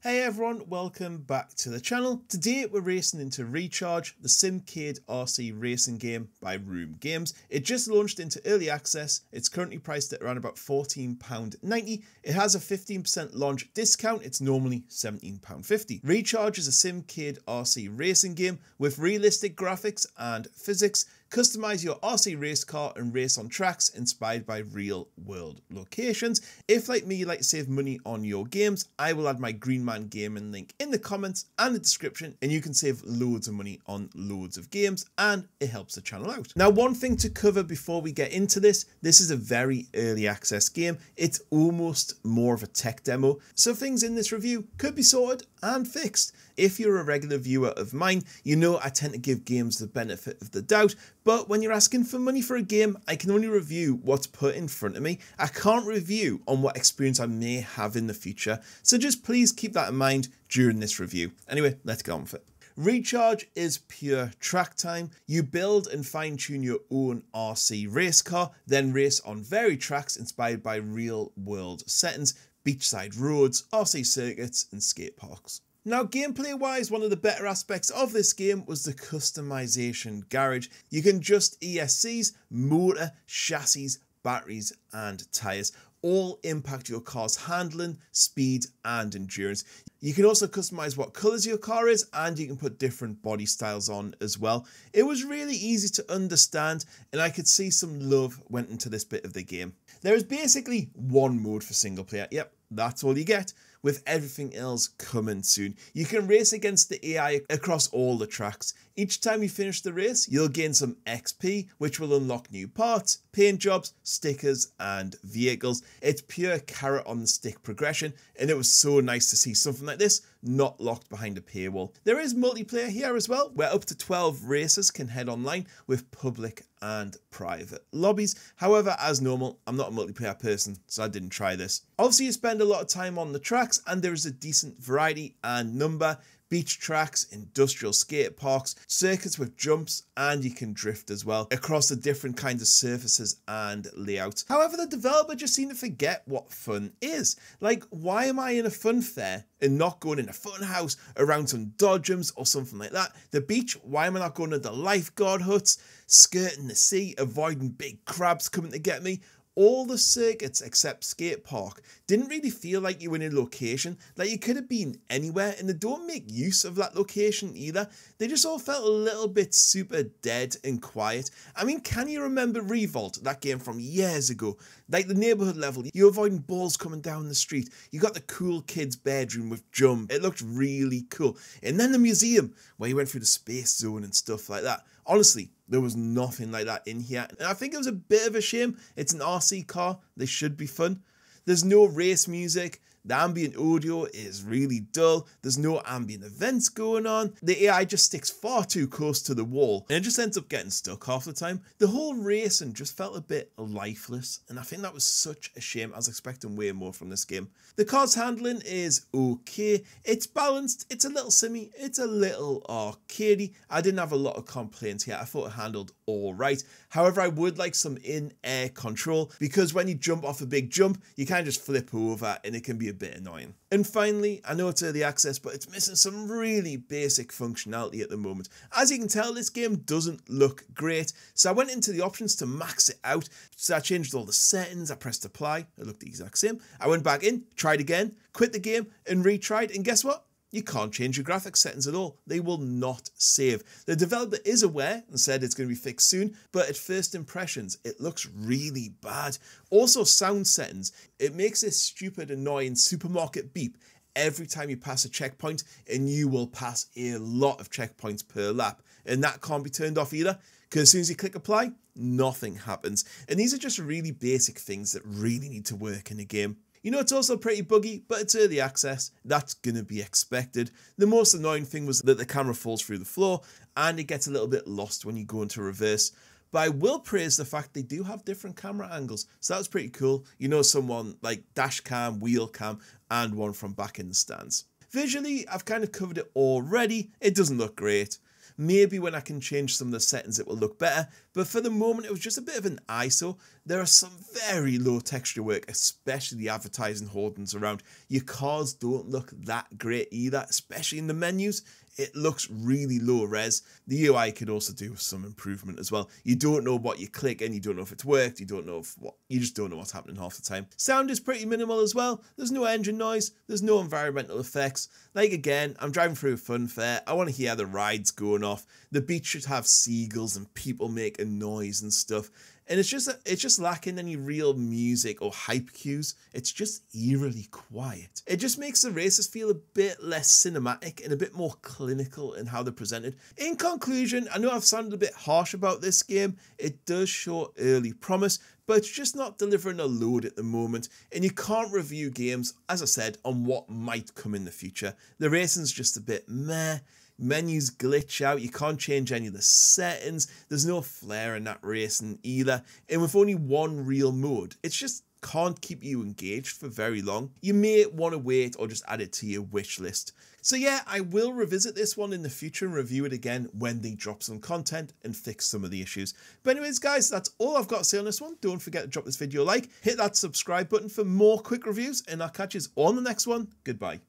Hey everyone, welcome back to the channel. Today we're racing into Recharge, the sim-cade RC racing game by Room Games. It just launched into early access. It's currently priced at around about £14.90. It has a 15% launch discount. It's normally £17.50. Recharge is a sim-cade RC racing game with realistic graphics and physics. Customize your RC race car and race on tracks inspired by real world locations. If like me you like to save money on your games, I will add my Green Man gaming link in the comments and the description, and you can save loads of money on loads of games and it helps the channel out. Now, one thing to cover before we get into this is a very early access game. It's almost more of a tech demo, so things in this review could be sorted and fixed. If you're a regular viewer of mine, you know I tend to give games the benefit of the doubt, but when you're asking for money for a game, I can only review what's put in front of me. I can't review on what experience I may have in the future, so just please keep that in mind during this review. Anyway, let's get on with it. Recharge is pure track time. You build and fine tune your own RC race car, then race on varied tracks inspired by real world settings, beachside roads, RC circuits and skate parks. Now, gameplay wise, one of the better aspects of this game was the customization garage. You can adjust ESCs, motor, chassis, batteries and tyres. All impact your car's handling, speed and endurance. You can also customize what colors your car is, and you can put different body styles on as well. It was really easy to understand, and I could see some love went into this bit of the game. There is basically one mode for single player. Yep, that's all you get, with everything else coming soon. You can race against the AI across all the tracks. Each time you finish the race, you'll gain some XP, which will unlock new parts, paint jobs, stickers, and vehicles. It's pure carrot on the stick progression, and it was so nice to see something like this not locked behind a paywall. There is multiplayer here as well, where up to 12 racers can head online with public and private lobbies. However, as normal, I'm not a multiplayer person, so I didn't try this. Obviously, you spend a lot of time on the tracks, and there is a decent variety and number. Beach tracks, industrial skate parks, circuits with jumps, and you can drift as well across the different kinds of surfaces and layouts. However, the developer just seemed to forget what fun is. Like, why am I in a fun fair and not going in a fun house around some dodgems or something like that? The beach, why am I not going to the lifeguard huts, skirting the sea, avoiding big crabs coming to get me? All the circuits except skate park didn't really feel like you were in a location, like you could have been anywhere, and they don't make use of that location either. They just all felt a little bit super dead and quiet. I mean, can you remember Revolt, that game from years ago? Like the neighborhood level, you're avoiding balls coming down the street. You got the cool kid's bedroom with jump. It looked really cool. And then the museum, where you went through the space zone and stuff like that. Honestly, there was nothing like that in here, and I think it was a bit of a shame. It's an RC car, they should be fun. There's no race music, the ambient audio is really dull, there's no ambient events going on, the AI just sticks far too close to the wall, and it just ends up getting stuck half the time. The whole racing just felt a bit lifeless, and I think that was such a shame. I was expecting way more from this game. The car's handling is okay, it's balanced, it's a little simmy, it's a little arcadey. I didn't have a lot of complaints here, I thought it handled alright. However, I would like some in-air control, because when you jump off a big jump, you kind of just flip over and it can be a bit annoying. And finally, I know it's early access, but it's missing some really basic functionality at the moment. As you can tell, this game doesn't look great, so I went into the options to max it out. So I changed all the settings, I pressed apply, it looked the exact same. I went back in, tried again, quit the game and retried, and guess what? You can't change your graphics settings at all. They will not save. The developer is aware and said it's going to be fixed soon, but at first impressions, it looks really bad. Also, sound settings. It makes this stupid, annoying supermarket beep every time you pass a checkpoint, and you will pass a lot of checkpoints per lap. And that can't be turned off either, because as soon as you click apply, nothing happens. And these are just really basic things that really need to work in a game. You know, it's also pretty buggy, but it's early access. That's going to be expected. The most annoying thing was that the camera falls through the floor and it gets a little bit lost when you go into reverse. But I will praise the fact they do have different camera angles. So that was pretty cool. You know, someone like dash cam, wheel cam, and one from back in the stands. Visually, I've kind of covered it already. It doesn't look great. Maybe when I can change some of the settings it will look better, but for the moment it was just a bit of an eyesore. There are some very low texture work, especially the advertising hoardings around. Your cars don't look that great either, especially in the menus. It looks really low res. The UI could also do with some improvement as well. You don't know what you click and you don't know if it's worked, you just don't know what's happening half the time. Sound is pretty minimal as well. There's no engine noise, there's no environmental effects. Like again, I'm driving through a fun fair, I want to hear the rides going off. The beach should have seagulls and people making noise and stuff. And it's just lacking any real music or hype cues. It's just eerily quiet. It just makes the races feel a bit less cinematic and a bit more clinical in how they're presented. In conclusion, I know I've sounded a bit harsh about this game. It does show early promise, but it's just not delivering a load at the moment, and you can't review games, as I said, on what might come in the future. The racing's just a bit meh. Menus glitch out, you can't change any of the settings, there's no flair in that racing either, and with only one real mode, it just can't keep you engaged for very long. You may want to wait or just add it to your wish list. So yeah, I will revisit this one in the future and review it again when they drop some content and fix some of the issues. But anyways guys, that's all I've got to say on this one. Don't forget to drop this video a like, hit that subscribe button for more quick reviews, and I'll catch you on the next one. Goodbye.